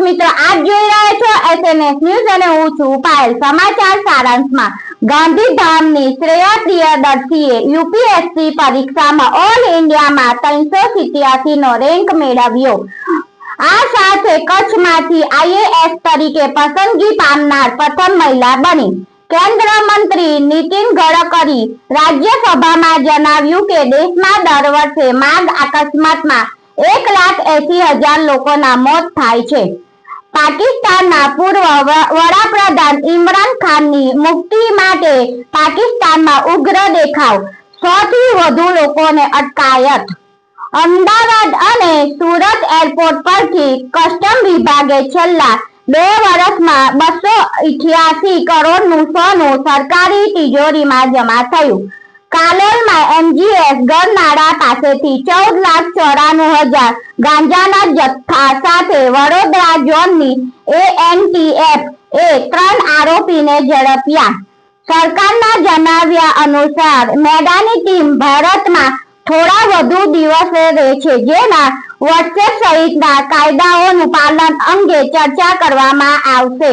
મિત્રો આપ જોઈ રહ્યા છો SNS ન્યૂઝ અને હું છું પાયલ। સમાચાર સારાંશમાં ગાંધીધામની શ્રેયા પ્રિયદર્શીએ યુપીએસસી પરીક્ષામાં ઓલ ઇન્ડિયામાં 387 નો રેન્ક મેળવ્યો। આ સાથે કચ્છમાંથી આઈએએસ તરીકે પસંદગી પામનાર પ્રથમ મહિલા બની। કેન્દ્ર મંત્રી નીતિન ગડકરી રાજ્યસભામાં જણાવ્યું કે દેશમાં દર વર્ષે માર્ગ અકસ્માતમાં 1,80,000 લોકોના મોત થાય છે। પાકિસ્તાનના પૂર્વ વડાપ્રધાન ઇમરાન ખાનની મુક્તિ માટે પાકિસ્તાનમાં ઉગ્ર દેખાવ, 100 થી વધુ લોકોને અટકાયત। અમદાવાદ અને સુરત એરપોર્ટ પરથી કસ્ટમ વિભાગે છેલ્લા 2 વર્ષમાં 288 કરોડનું સોનું સરકારી તિજોરીમાં જમા થયું। કાલોલમાં MGS ગરનાળા પાસેથી 14,94,000 ગાંજાના જથ્થા સાથે વડોદરા ઝોનની ANTF એ 3 આરોપીને ઝડપ્યા। સરકારના જણાવ્યા અનુસાર મેદાની ટીમ ભારતમાં થોડા વધુ દિવસે રહેશે, જેમાં વોટ્સએપ સહિતના કાયદાઓનું પાલન અંગે ચર્ચા કરવામાં આવશે।